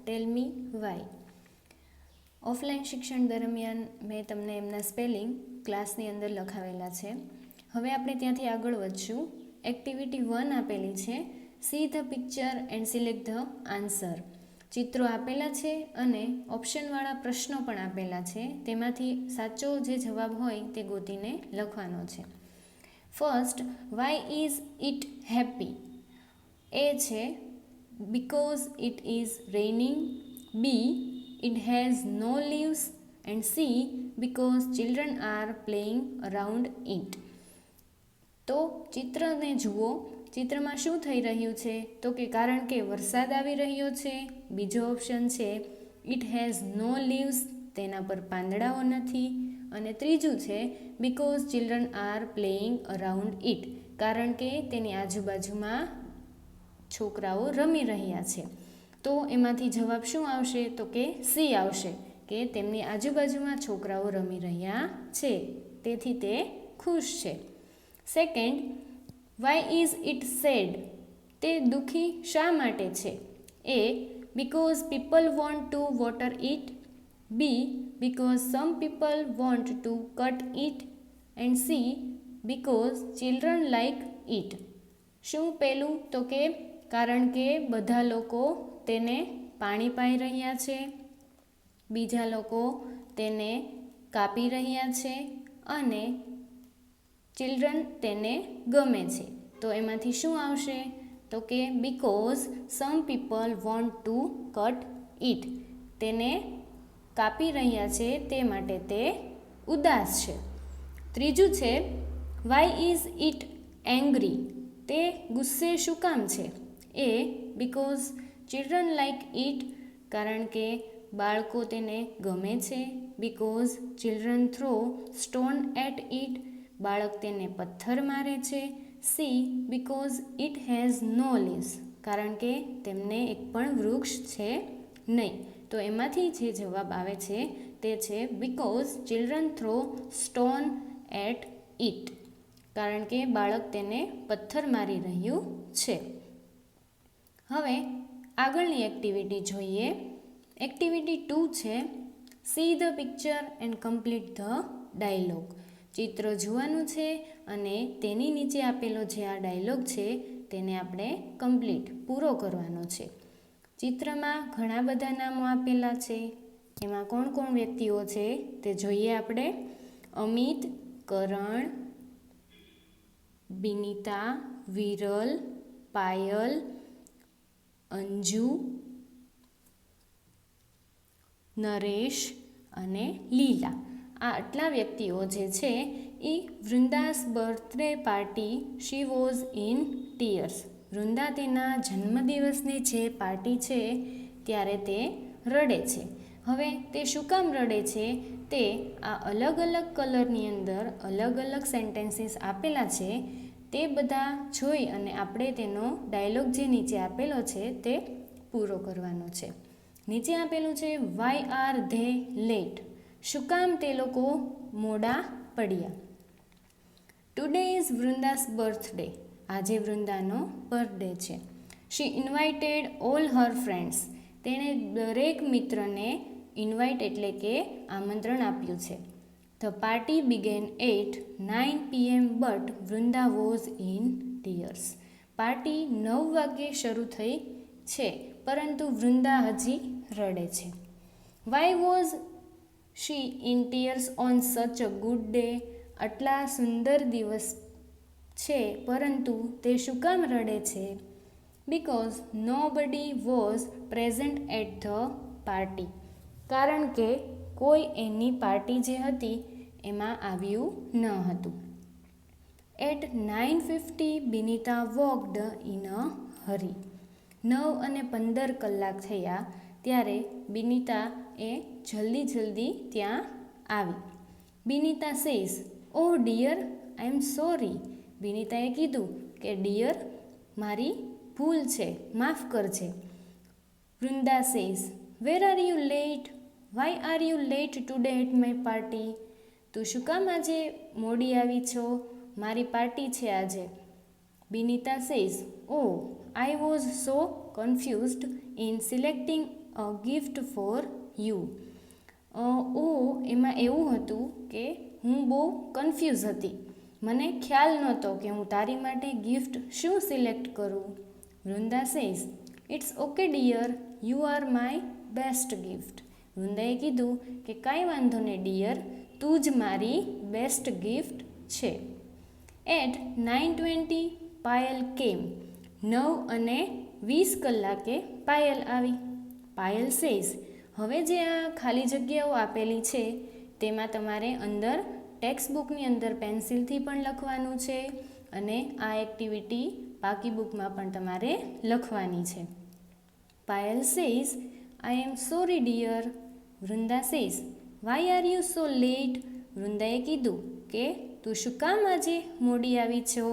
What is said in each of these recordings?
ટેલ મી Y. Offline શિક્ષણ દરમિયાન મેં તમને એમના સ્પેલિંગ ક્લાસની અંદર લખાવેલા છે. હવે આપણે ત્યાંથી આગળ વધશું. એક્ટિવિટી 1 આપેલી છે, see the picture and select the answer. ચિત્રો આપેલા છે અને ઓપ્શનવાળા પ્રશ્નો પણ આપેલા છે. તેમાંથી સાચો જે જવાબ હોય તે ગોતીને લખવાનો છે. First, why is it happy? એ છે because it is raining, B it has no leaves, and C because children are playing around it. તો ચિત્રને જુઓ. ચિત્રમાં શું થઈ રહ્યું છે? તો કે કારણ કે વરસાદ આવી રહ્યો છે. બીજો ઓપ્શન છે ઇટ હેઝ નો લીવ્સ, તેના પર પાંદડાઓ નથી. અને ત્રીજું છે because children are playing around it, કારણ કે તેની આજુબાજુમાં છોકરાઓ રમી રહ્યા છે. તો એમાંથી જવાબ શું આવશે? તો કે સી આવશે, કે તેમની આજુબાજુમાં છોકરાઓ રમી રહ્યા છે, તેથી તે ખુશ છે. Second, why is it sad? તે દુઃખી શા માટે છે? A because people want to water it, B because some people want to cut it, and C because children like it. શું પેલું? તો કે કારણ કે બધા લોકો તેને પાણી પાઈ રહ્યા છે, બીજા લોકો તેને કાપી રહ્યા છે અને ચિલ્ડ્રન તેને ગમે છે. તો એમાંથી શું આવશે? તો કે because some people want to cut it. તેને કાપી રહ્યા છે તે માટે તે ઉદાસ છે. ત્રીજું છે વાય ઇઝ ઇટ એંગ્રી? તે ગુસ્સે શું કામ છે? A because children like it, કારણ કે બાળકો તેને ગમે છે. Because children throw stone at it, બાળક તેને પથ્થર મારે છે. C because it has no leaves, કારણ કે તેમને એક પણ વૃક્ષ છે નહીં. તો એમાંથી જે જવાબ આવે છે તે છે because children throw stone at it, કારણ કે બાળક તેને પથ્થર મારી રહ્યું છે. હવે આગળની એક્ટિવિટી જોઈએ. એક્ટિવિટી 2 છે, see the picture and complete the dialogue. ચિત્ર જોવાનું છે અને તેની નીચે આપેલો જે આ ડાયલોગ છે તેને આપણે કમ્પ્લીટ પૂરો કરવાનો છે. ચિત્રમાં ઘણા બધા નામો આપેલા છે. એમાં કોણ કોણ વ્યક્તિઓ છે તે જોઈએ આપણે. અમિત, કરણ, બિનિતા, વિરલ, પાયલ, અંજુ, નરેશ અને લીલા. આ આટલા વ્યક્તિઓ જે છે એ Vrunda's birthday party she was in tears. Vrunda તેના જન્મદિવસની જે પાર્ટી છે ત્યારે તે રડે છે. હવે તે શું કામ રડે છે? તે આ અલગ અલગ કલરની અંદર અલગ અલગ સેન્ટેન્સીસ આપેલા છે તે બધા જોઈ અને આપણે તેનો ડાયલોગ જે નીચે આપેલો છે તે પૂરો કરવાનો છે. નીચે આપેલું છે વાય આર ધે લેટ? શું કામ તે લોકો મોડા પડ્યા? Today is Vrunda's birthday? આજે વૃંદાનો બર્થડે છે. She invited all her friends? તેણે દરેક મિત્રને ઇન્વાઇટ એટલે કે આમંત્રણ આપ્યું છે. The party began at 9 PM but Vrunda was in tears. Party 9 વાગ્યે શરૂ થઈ છે પરંતુ વૃંદા હજી રડે છે. Why was she in tears on such a good day? આટલા સુંદર દિવસ છે પરંતુ તે શું કામ રડે છે? Because nobody was present at the party. કારણ કે કોઈ એની પાર્ટી જે હતી એમાં આવ્યું ન હતું. At 9:50 Binita walked in a hurry. 9:15 થયા ત્યારે બિનિતા એ જલ્દી ત્યાં આવી. Binita says oh dear I am sorry. બિનિતાએ કીધું કે ડિયર મારી ભૂલ છે, માફ કરજે. Vrunda says where are you late? Why are you late today at my party? તું શું કામ આજે મોડી આવી છો? મારી પાર્ટી છે આજે. Binita says oh I was so confused in selecting a gift for you. એમાં એવું હતું કે હું બહુ કન્ફ્યુઝ હતી. મને ખ્યાલ નહોતો કે હું તારી માટે ગિફ્ટ શું સિલેક્ટ કરું. Vrunda says, it's okay dear, you are my best gift. વૃંદાએ કીધું કે કાંઈ વાંધો નહીં ડિયર, તું જ મારી બેસ્ટ ગિફ્ટ છે. At 9:20 Payal came. 9:20 કલાકે પાયલ આવી. પાયલ સેઝ, હવે જે આ ખાલી જગ્યાઓ આપેલી છે તેમાં તમારે અંદર ટેક્સ્ટ બુકની અંદર પેન્સિલથી પણ લખવાનું છે અને આ એક્ટિવિટી બાકી બુકમાં પણ તમારે લખવાની છે. Payal says, I am sorry dear. Vrunda says, why are you so late. વૃંદાએ કીધું કે તું શું કામ આજે મોડી આવી છો.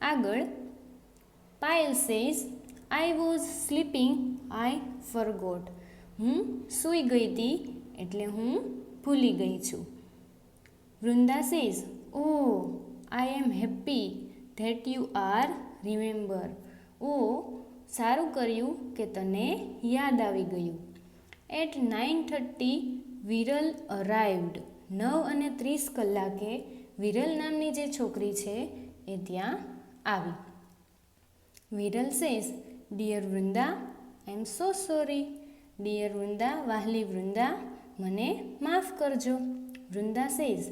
આગળ Payal says, I was sleeping, I forgot. હું સૂઈ ગઈ હતી એટલે હું ભૂલી ગઈ છું. Vrinda says, oh I am happy that you are remember. સારું કર્યું કે તને યાદ આવી ગયું. એટ 9:30 વિરલ અરાઇવ્ડ. 9:30 કલાકે વિરલ નામની જે છોકરી છે એ ત્યાં આવી. Viral says, dear Vrunda, I am so sorry. Dear Vrunda, વાહલી વૃંદા, મને માફ કરજો. Vrunda says,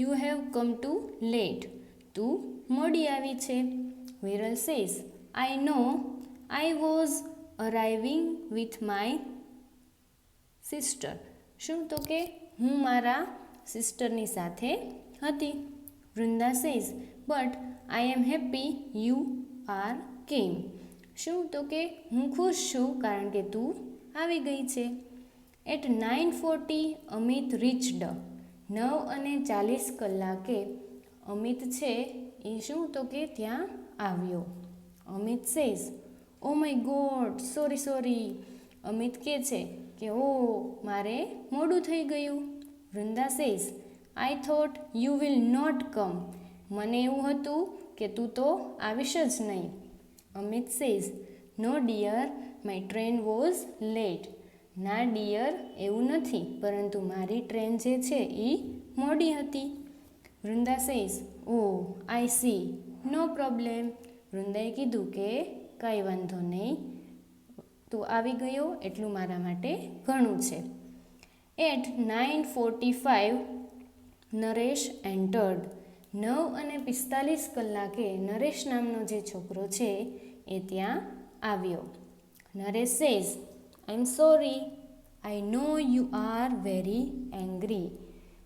you have come too late. તું મોડી આવી છે. Viral says, I know, I was arriving with my sister. શું તો કે હું મારા સિસ્ટરની સાથે હતી. Vrunda says, but I am happy you are came. શું તો કે હું ખુશ છું કારણ કે તું આવી ગઈ છે. At 9:40 Amit reached. 9:40 કલાકે અમિત છે એ શું તો કે ત્યાં આવ્યો. Amit says, oh my God, sorry. Amit કહે છે કે મારે મોડું થઈ ગયું. Vrinda says, I thought you will not come. મને એવું હતું કે તું તો આવીશ જ નહીં. Amit says, no dear, my train was late. ના ડિયર, એવું નથી, પરંતુ મારી ટ્રેન જે છે એ મોડી હતી. Vrunda says, I C, no problem. વૃંદાએ કીધું કે કાંઈ વાંધો નહીં, તું આવી ગયો એટલું મારા માટે ઘણું છે. At 9:45 Naresh entered. 9:45 કલાકે નરેશ નામનો જે છોકરો છે એ ત્યાં આવ્યો. Naresh says, I am sorry, I know you are very angry.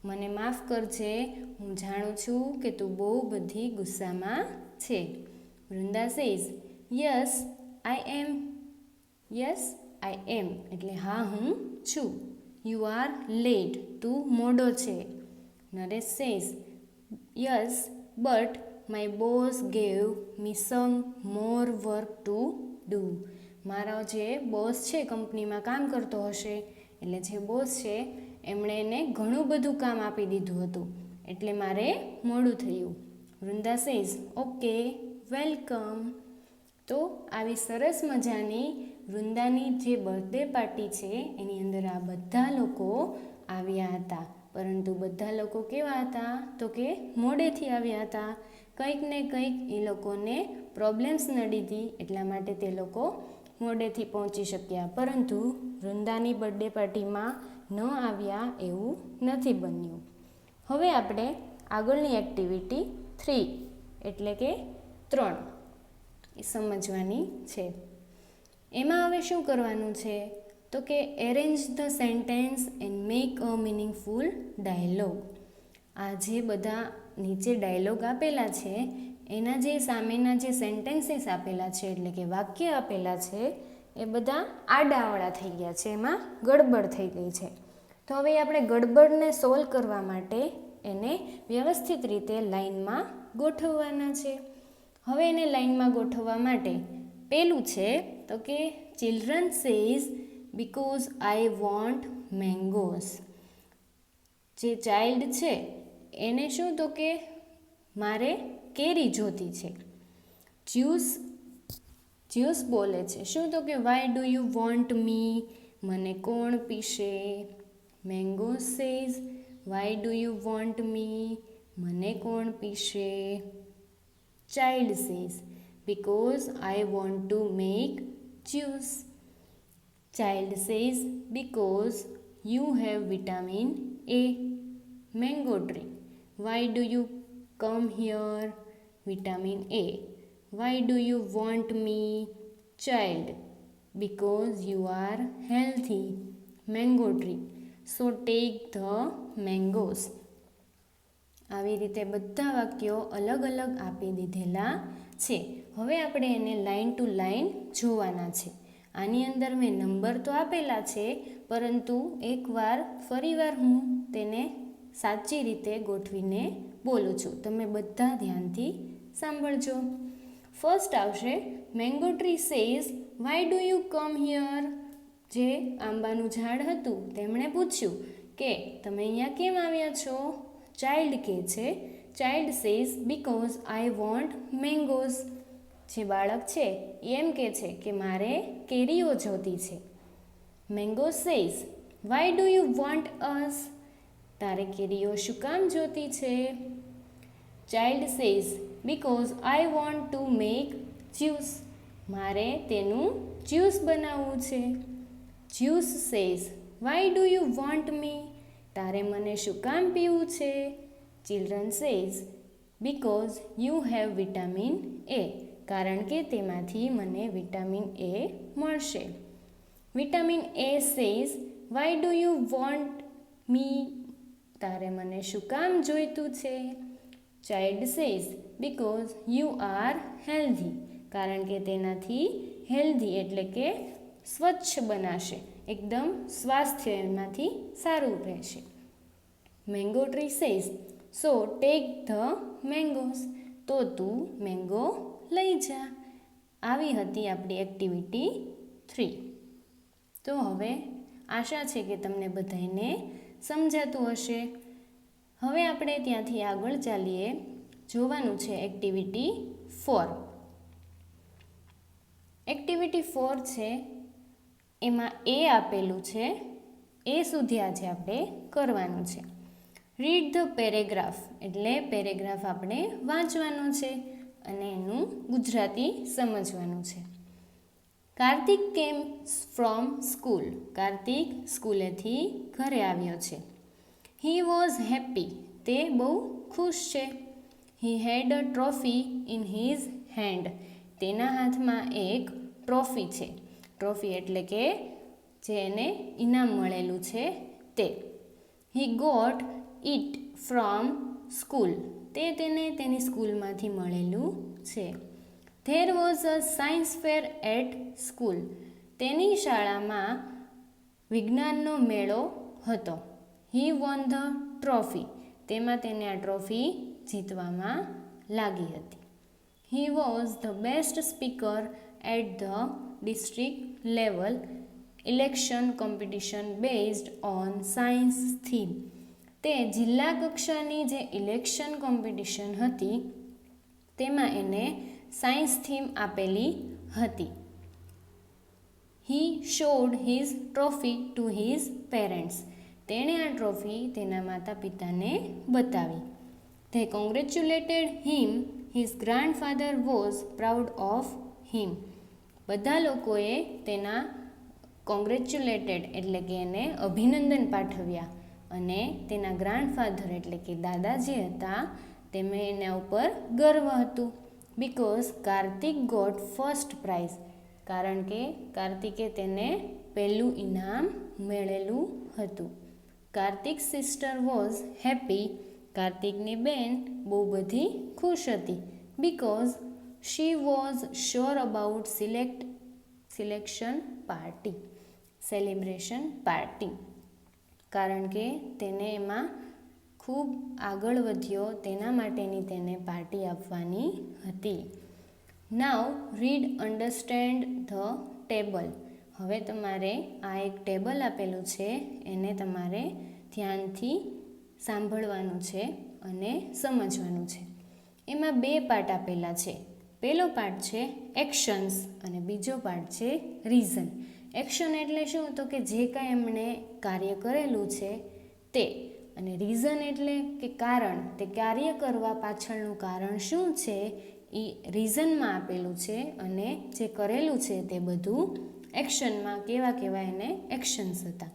મને માફ કરજે, હું જાણું છું કે તું બહુ બધી ગુસ્સામાં છે. વૃંદા સેઝ, યસ આઈ એમ એટલે હા હું છું. યુ આર લેટ, તું મોડો છે. Naresh says, yes but my boss gave me some more work to do. મારો જે બોસ છે, કંપનીમાં કામ કરતો હશે એટલે જે બોસ છે એમણે એને ઘણું બધું કામ આપી દીધું હતું એટલે મારે મોડું થયું. Vrinda says, okay, welcome. તો આવી સરસ મજાની વૃંદાની જે બર્થડે પાર્ટી છે એની અંદર આ બધા લોકો આવ્યા હતા. પરંતુ બધા લોકો કેવા હતા તો કે મોડેથી આવ્યા હતા. કંઈક ને કંઈક એ લોકોને પ્રોબ્લેમ્સ નડી હતી એટલા માટે તે લોકો મોડેથી પહોંચી શક્યા. પરંતુ વૃંદાની બર્થડે પાર્ટીમાં ન આવ્યા એવું નથી બન્યું. હવે આપણે આગળની એક્ટિવિટી 3 એટલે કે 3 એ સમજવાની છે. એમાં હવે શું કરવાનું છે તો કે arrange the sentence and make a meaningful dialogue. આ જે બધા નીચે ડાયલોગ આપેલા છે એના જે સામેના જે સેન્ટેન્સીસ આપેલા છે એટલે કે વાક્ય આપેલા છે એ બધા આડાઅવળા થઈ ગયા છે, એમાં ગડબડ થઈ ગઈ છે. તો હવે આપણે ગડબડને સોલ્વ કરવા માટે એને વ્યવસ્થિત રીતે લાઈનમાં ગોઠવવાના છે. હવે એને લાઈનમાં ગોઠવવા માટે પહેલું છે તો કે children says because I want mangoes. જે ચાઇલ્ડ છે એને શું તો કે મારે કેરી જોતી છે. જ્યુસ જ્યુસ બોલે છે શું? તો કે why do you want me, મને કોણ પીશે? Mango says why do you want me, મને કોણ પીશે? Child says because I want to make juice. Child says because you have vitamin A. Mango tree why do you come here? Vitamin A. Why do you want me? Child because you are healthy. Mango tree so take the mangoes. આવી રીતે બધા વાક્યો અલગ અલગ આપી દીધેલા છે. હવે આપણે એને લાઇન ટુ લાઇન જોવાના છે. આની અંદર મેં નંબર તો આપેલા છે, પરંતુ એકવાર ફરીવાર હું તેને સાચી રીતે ગોઠવીને બોલું છું. તમે બધા ધ્યાનથી સાંભળજો. ફર્સ્ટ આવશે mango tree says why do you come here. જે આંબાનું ઝાડ હતું તેમણે પૂછ્યું કે તમે અહીંયા કેમ આવ્યા છો? ચાઇલ્ડ કહે છે, child says because I want mangoes. જે બાળક છે એ એમ કહે છે કે મારે કેરીઓ જોતી છે. Mango says why do you want us. તારે કેરીઓ શું કામ જોતી છે? Child says because I want to make juice. મારે તેનું જ્યુસ બનાવવું છે. Juice says why do you want me. તારે મને શું કામ પીવું છે? Children says because you have vitamin A. કારણ કે તેમાંથી મને વિટામિન એ મળશે. Vitamin A says why do you want me. તારે મને શું કામ જોઈતું છે? Child says because you are healthy. કારણ કે તેનાથી હેલ્ધી એટલે કે સ્વચ્છ બનાશે, એકદમ સ્વાસ્થ્ય એમાંથી સારું રહેશે. Mango tree says so take the mangoes. તો તું મેંગો લઈ જા. આવી હતી આપણી એક્ટિવિટી 3. તો હવે આશા છે કે તમને બધાને સમજાતું હશે. હવે આપણે ત્યાંથી આગળ ચાલીએ. જોવાનું છે એક્ટિવિટી 4. એક્ટિવિટી 4 છે એમાં એ આપેલું છે, એ સુધી આજે આપણે કરવાનું છે. રીડ ધ પેરેગ્રાફ એટલે પેરેગ્રાફ આપણે વાંચવાનો છે અને એનું ગુજરાતી સમજવાનું છે. Kartik came from school. Kartik સ્કૂલેથી ઘરે આવ્યો છે. He was happy. તે બહુ ખુશ છે. હી હેડ અ ટ્રોફી ઇન હિઝ હેન્ડ. તેના હાથમાં એક ટ્રોફી છે. ટ્રોફી એટલે કે જે એને ઇનામ મળેલું છે તે. He got it from school. તે તેને તેની સ્કૂલમાંથી મળેલું છે. There was a science fair at school. તેની શાળામાં વિજ્ઞાનનો મેળો હતો. He won the trophy. તેમાં તેને આ ટ્રોફી જીતવામાં લાગી હતી. He was the best speaker at the district level election competition based on science theme. તે જિલ્લા કક્ષાની જે ઇલેક્શન કોમ્પિટિશન હતી તેમાં એને સાયન્સ થીમ આપેલી હતી. He showed his trophy to his parents. તેણે આ ટ્રોફી તેના માતા પિતાને બતાવી. They congratulated him. His grandfather was proud of him. બધા લોકોએ તેના કોંગ્રેચ્યુલેટેડ એટલે કે એને અભિનંદન પાઠવ્યા અને તેના ગ્રાન્ડફાધર એટલે કે દાદાજી હતા તેમને એના ઉપર ગર્વ હતું. Because Kartik got first prize. કારણ કે કાર્તિકે તેને પહેલું ઇનામ મેળવેલું હતું. Kartik sister was happy. કાર્તિકની બેન બહુ બધી ખુશ હતી. Because she was sure about selection party. Celebration party. કારણ કે તેને એમાં ખૂબ આગળ વધ્યો તેના માટેની તેને પાર્ટી આપવાની હતી. નાવ રીડ અન્ડરસ્ટેન્ડ ધ ટેબલ. હવે તમારે આ એક ટેબલ આપેલું છે એને તમારે ધ્યાનથી સાંભળવાનું છે અને સમજવાનું છે. એમાં 2 પાર્ટ આપેલા છે. પહેલો પાર્ટ છે એક્શન્સ અને બીજો પાર્ટ છે રીઝન. એક્શન એટલે શું? તો કે જે કાંઈ એમણે કાર્ય કરેલું છે તે. અને રીઝન એટલે કે કારણ, તે કાર્ય કરવા પાછળનું કારણ શું છે એ રીઝનમાં આપેલું છે, અને જે કરેલું છે તે બધું એક્શનમાં કેવા એને એક્શન્સ હતા.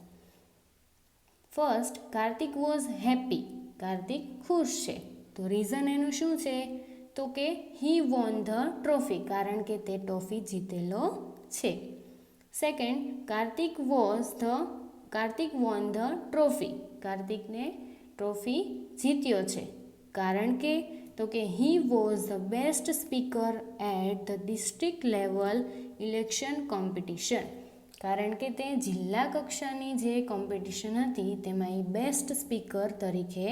First, Kartik was happy. Kartik ખુશ છે. તો રીઝન એનું શું છે? તો કે હી વોન ધ ટ્રોફી, કારણ કે તે ટ્રોફી જીતેલો છે. Second, Kartik won the trophy. કાર્તિકને ટ્રોફી જીત્યો છે. કારણ કે તો કે he was the best speaker at the district level election competition. કારણ કે તે જિલ્લા કક્ષાની જે કોમ્પિટિશન હતી તેમાં એ બેસ્ટ સ્પીકર તરીકે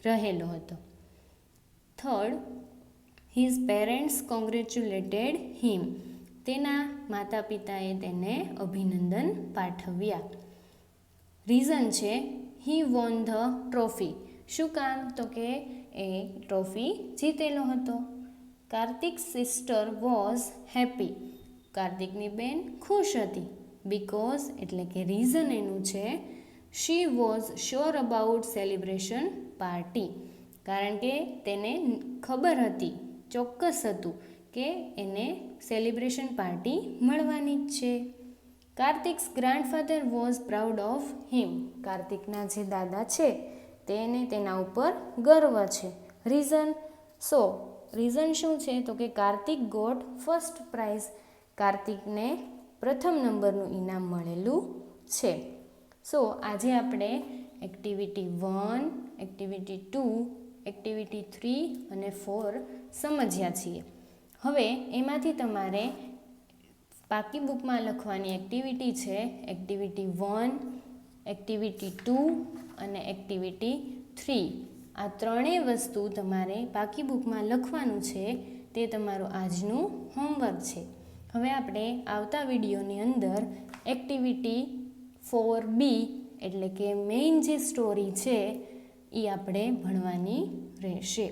રહેલો હતો. થર્ડ, હિઝ પેરેન્ટ્સ કોંગ્રેચ્યુલેટેડ હિમ. તેના માતા પિતાએ તેને અભિનંદન પાઠવ્યા. રીઝન છે હી વોન ધ ટ્રોફી. શું કામ? તો કે એ ટ્રોફી જીતેલો હતો. Kartik sister was happy. કાર્તિકની બેન ખુશ હતી. બીકોઝ એટલે કે રીઝન એનું છે she was sure about celebration party. કારણ કે તેને ખબર હતી, ચોક્કસ હતું કે એને સેલિબ્રેશન પાર્ટી મળવાની જ છે. Kartik's grandfather was proud of him. કાર્તિકના જે દાદા છે તેને તેના ઉપર ગર્વ છે. રીઝન રીઝન શું છે? તો કે કાર્તિક ગોટ ફર્સ્ટ પ્રાઇઝ. કાર્તિકને પ્રથમ નંબરનું ઇનામ મળેલું છે. આજે આપણે એક્ટિવિટી 1, એક્ટિવિટી 2, એક્ટિવિટી 3 અને 4 સમજ્યા છીએ. હવે એમાંથી તમારે પાકી બુકમાં લખવાની એક્ટિવિટી છે એક્ટિવિટી 1, એક્ટિવિટી 2 અને એક્ટિવિટી 3. આ ત્રણેય વસ્તુ તમારે પાકી બુકમાં લખવાનું છે. તે તમારું આજનું હોમવર્ક છે. હવે આપણે આવતા વિડીયોની અંદર એક્ટિવિટી 4B એટલે કે મેઇન જે સ્ટોરી છે એ આપણે ભણવાની રહેશે.